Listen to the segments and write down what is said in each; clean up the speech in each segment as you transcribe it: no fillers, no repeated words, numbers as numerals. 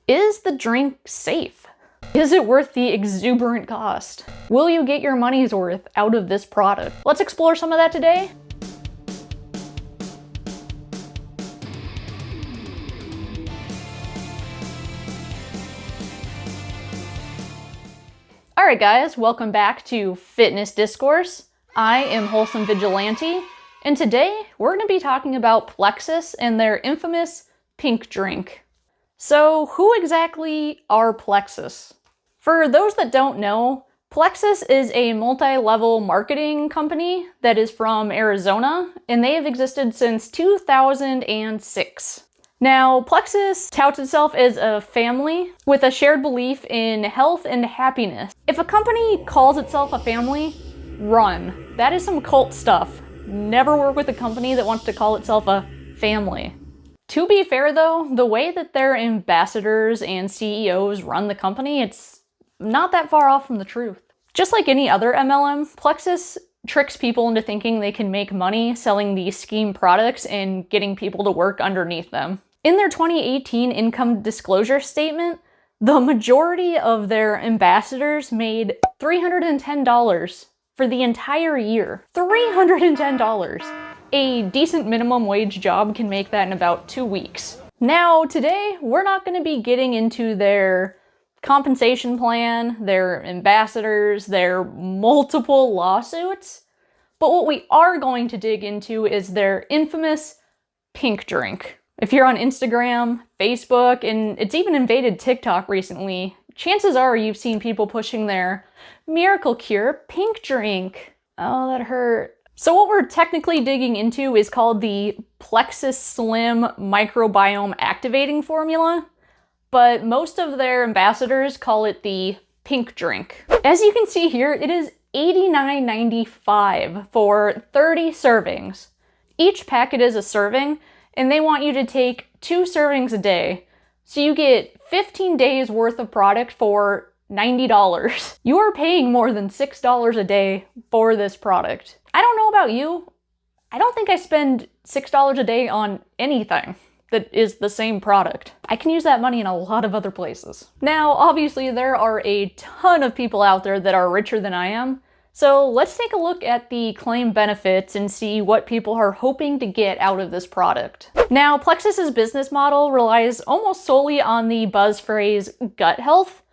Is the drink safe? Is it worth the exuberant cost? Will you get your money's worth out of this product? Let's explore some of that today. Alright guys, welcome back to Fitness Discourse. I am Wholesome Vigilante, and today we're going to be talking about Plexus and their infamous pink drink. So who exactly are Plexus? For those that don't know, Plexus is a multi-level marketing company that is from Arizona, and they have existed since 2006. Now, Plexus touts itself as a family with a shared belief in health and happiness. If a company calls itself a family, run. That is some cult stuff. Never work with a company that wants to call itself a family. To be fair though, the way that their ambassadors and CEOs run the company, it's not that far off from the truth. Just like any other MLM, Plexus tricks people into thinking they can make money selling these scheme products and getting people to work underneath them. In their 2018 income disclosure statement, the majority of their ambassadors made $310 for the entire year. $310! A decent minimum wage job can make that in about 2 weeks. Now, today, we're not going to be getting into their compensation plan, their ambassadors, their multiple lawsuits, but what we are going to dig into is their infamous pink drink. If you're on Instagram, Facebook, and it's even invaded TikTok recently, chances are you've seen people pushing their miracle cure pink drink. Oh, that hurt. So what we're technically digging into is called the Plexus Slim Microbiome Activating Formula, but most of their ambassadors call it the pink drink. As you can see here, it is $89.95 for 30 servings. Each packet is a serving, and they want you to take 2 servings a day. So you get 15 days worth of product for $90. You are paying more than $6 a day for this product. I don't know about you. I don't think I spend $6 a day on anything that is the same product. I can use that money in a lot of other places. Now, obviously, there are a ton of people out there that are richer than I am, so let's take a look at the claim benefits and see what people are hoping to get out of this product. Now, Plexus's business model relies almost solely on the buzz phrase gut health.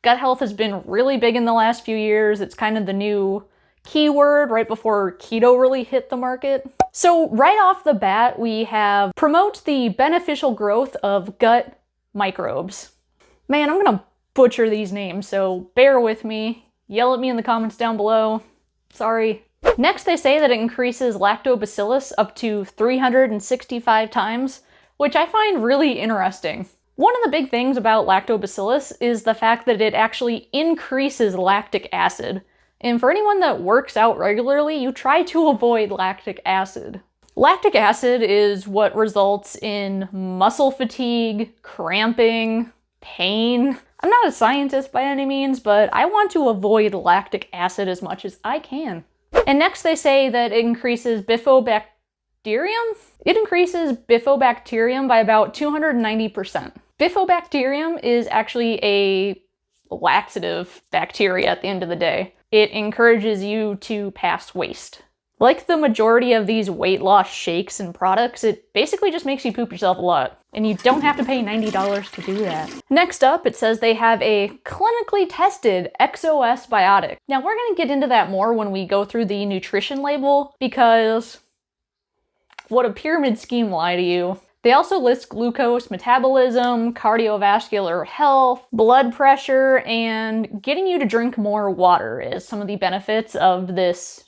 Gut health has been really big in the last few years. It's kind of the new keyword right before keto really hit the market. So right off the bat, we have promote the beneficial growth of gut microbes. Man, I'm gonna butcher these names, so bear with me. Yell at me in the comments down below. Sorry. Next, they say that it increases lactobacillus up to 365 times, which I find really interesting. One of the big things about lactobacillus is the fact that it actually increases lactic acid. And for anyone that works out regularly, you try to avoid lactic acid. Lactic acid is what results in muscle fatigue, cramping, pain. I'm not a scientist by any means, but I want to avoid lactic acid as much as I can. And next they say that it increases bifidobacterium? It increases bifidobacterium by about 290%. Bifidobacterium is actually a laxative bacteria at the end of the day. It encourages you to pass waste. Like the majority of these weight loss shakes and products, it basically just makes you poop yourself a lot. And you don't have to pay $90 to do that. Next up, it says they have a clinically tested XOS biotic. Now we're gonna get into that more when we go through the nutrition label, because what a pyramid scheme lie to you. They also list glucose metabolism, cardiovascular health, blood pressure, and getting you to drink more water as some of the benefits of this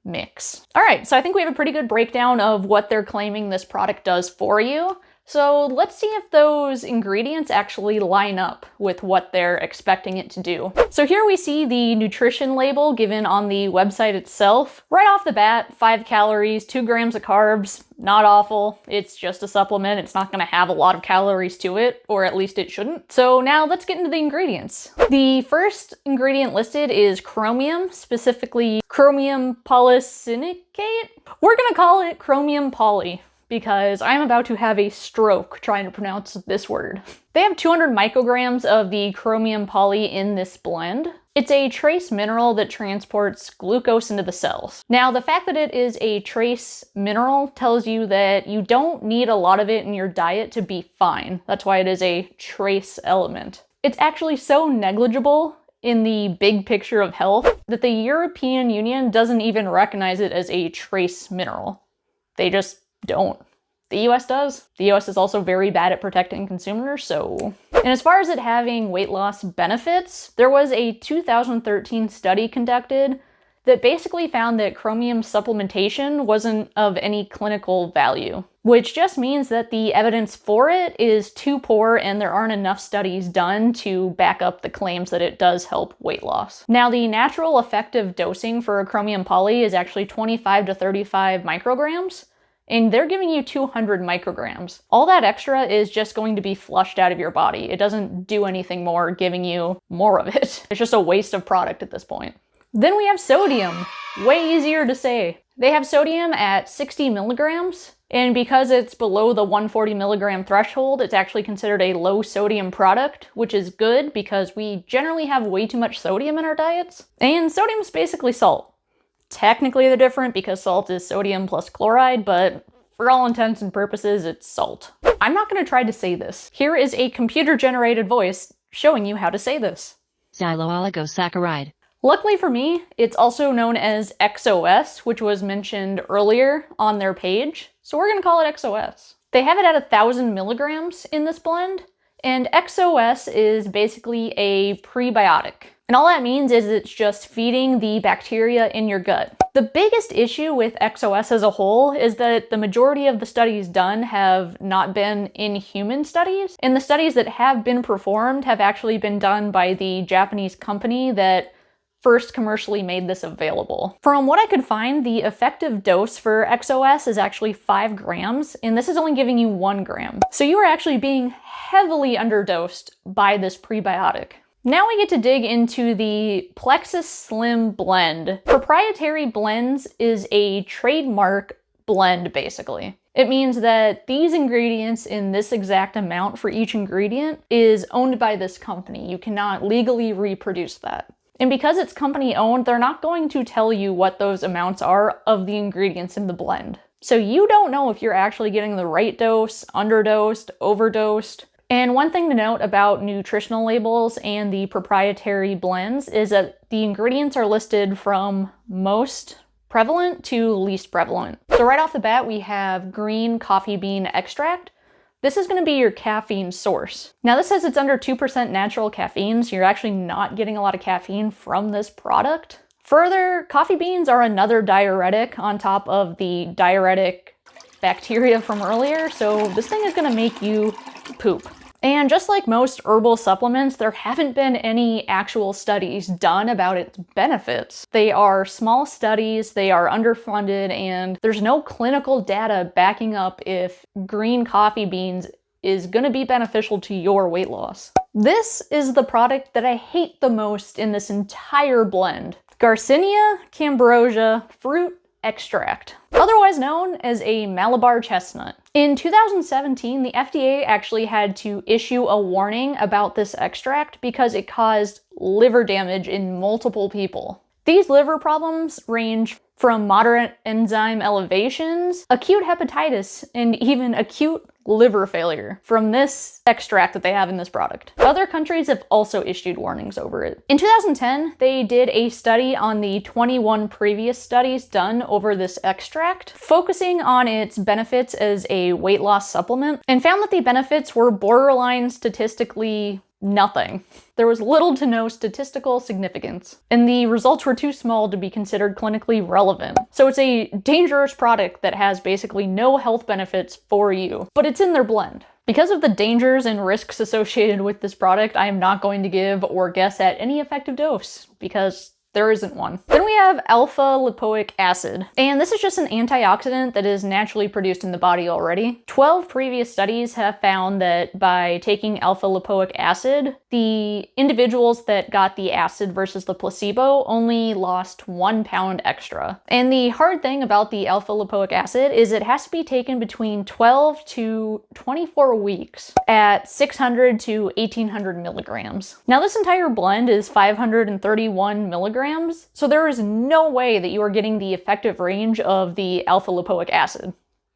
mix. All right, so I think we have a pretty good breakdown of what they're claiming this product does for you. So let's see if those ingredients actually line up with what they're expecting it to do. So here we see the nutrition label given on the website itself. Right off the bat, 5 calories, 2 grams of carbs, not awful. It's just a supplement. It's not gonna have a lot of calories to it, or at least it shouldn't. So now let's get into the ingredients. The first ingredient listed is chromium, specifically chromium polysilicate. We're gonna call it chromium poly, because I'm about to have a stroke trying to pronounce this word. They have 200 micrograms of the chromium poly in this blend. It's a trace mineral that transports glucose into the cells. Now, the fact that it is a trace mineral tells you that you don't need a lot of it in your diet to be fine. That's why it is a trace element. It's actually so negligible in the big picture of health that the European Union doesn't even recognize it as a trace mineral. They just don't. The US does. The US is also very bad at protecting consumers, so... And as far as it having weight loss benefits, there was a 2013 study conducted that basically found that chromium supplementation wasn't of any clinical value, which just means that the evidence for it is too poor and there aren't enough studies done to back up the claims that it does help weight loss. Now, the natural effective dosing for a chromium poly is actually 25 to 35 micrograms, and they're giving you 200 micrograms. All that extra is just going to be flushed out of your body. It doesn't do anything more giving you more of it. It's just a waste of product at this point. Then we have sodium. Way easier to say. They have sodium at 60 milligrams, and because it's below the 140 milligram threshold, it's actually considered a low sodium product, which is good because we generally have way too much sodium in our diets. And sodium is basically salt. Technically they're different because salt is sodium plus chloride, but for all intents and purposes, it's salt. I'm not going to try to say this. Here is a computer-generated voice showing you how to say this. Xylooligosaccharide. Luckily for me, it's also known as XOS, which was mentioned earlier on their page, so we're going to call it XOS. They have it at 1,000 milligrams in this blend, and XOS is basically a prebiotic. And all that means is it's just feeding the bacteria in your gut. The biggest issue with XOS as a whole is that the majority of the studies done have not been in human studies, and the studies that have been performed have actually been done by the Japanese company that first commercially made this available. From what I could find, the effective dose for XOS is actually 5 grams, and this is only giving you 1 gram. So you are actually being heavily underdosed by this prebiotic. Now we get to dig into the Plexus Slim blend. Proprietary blends is a trademark blend, basically. It means that these ingredients in this exact amount for each ingredient is owned by this company. You cannot legally reproduce that. And because it's company owned, they're not going to tell you what those amounts are of the ingredients in the blend. So you don't know if you're actually getting the right dose, underdosed, overdosed. And one thing to note about nutritional labels and the proprietary blends is that the ingredients are listed from most prevalent to least prevalent. So right off the bat, we have green coffee bean extract. This is going to be your caffeine source. Now this says it's under 2% natural caffeine, so you're actually not getting a lot of caffeine from this product. Further, coffee beans are another diuretic on top of the diuretic bacteria from earlier, so this thing is going to make you poop. And just like most herbal supplements, there haven't been any actual studies done about its benefits. They are small studies, they are underfunded, and there's no clinical data backing up if green coffee beans is going to be beneficial to your weight loss. This is the product that I hate the most in this entire blend. Garcinia cambrosia fruit extract, otherwise known as a Malabar chestnut. In 2017, the FDA actually had to issue a warning about this extract because it caused liver damage in multiple people. These liver problems range from moderate enzyme elevations, acute hepatitis, and even acute liver failure from this extract that they have in this product. Other countries have also issued warnings over it. In 2010, they did a study on the 21 previous studies done over this extract, focusing on its benefits as a weight loss supplement, and found that the benefits were borderline statistically nothing. There was little to no statistical significance, and the results were too small to be considered clinically relevant. So it's a dangerous product that has basically no health benefits for you, but it's in their blend. Because of the dangers and risks associated with this product, I am not going to give or guess at any effective dose, because There isn't one. Then we have alpha lipoic acid, and this is just an antioxidant that is naturally produced in the body already. 12 previous studies have found that by taking alpha lipoic acid, the individuals that got the acid versus the placebo only lost 1 pound extra. And the hard thing about the alpha lipoic acid is it has to be taken between 12 to 24 weeks at 600 to 1800 milligrams. Now this entire blend is 531 milligrams, so there is no way that you are getting the effective range of the alpha lipoic acid.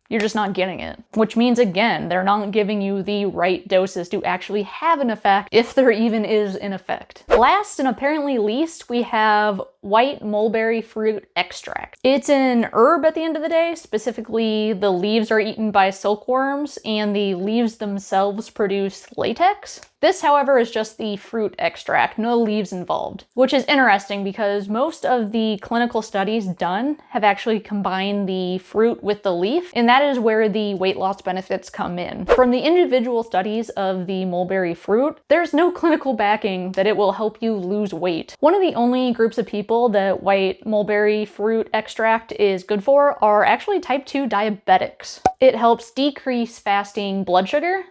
You're just not getting it. Which means, again, they're not giving you the right doses to actually have an effect, if there even is an effect. Last and apparently least, we have white mulberry fruit extract. It's an herb at the end of the day. Specifically, the leaves are eaten by silkworms, and the leaves themselves produce latex. This, however, is just the fruit extract, no leaves involved, which is interesting because most of the clinical studies done have actually combined the fruit with the leaf, and that is where the weight loss benefits come in. From the individual studies of the mulberry fruit, there's no clinical backing that it will help you lose weight. One of the only groups of people that white mulberry fruit extract is good for are actually type 2 diabetics. It helps decrease fasting blood sugar.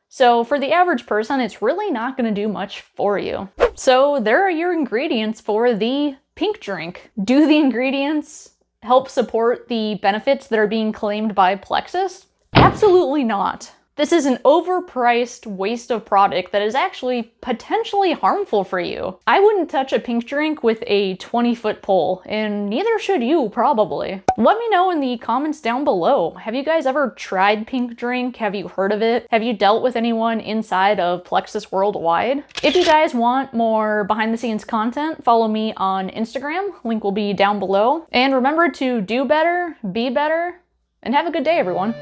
So for the average person, it's really not going to do much for you. So there are your ingredients for the pink drink. Do the ingredients help support the benefits that are being claimed by Plexus? Absolutely not. This is an overpriced waste of product that is actually potentially harmful for you. I wouldn't touch a pink drink with a 20-foot pole, and neither should you, probably. Let me know in the comments down below. Have you guys ever tried pink drink? Have you heard of it? Have you dealt with anyone inside of Plexus worldwide? If you guys want more behind-the-scenes content, follow me on Instagram. Link will be down below. And remember to do better, be better, and have a good day, everyone.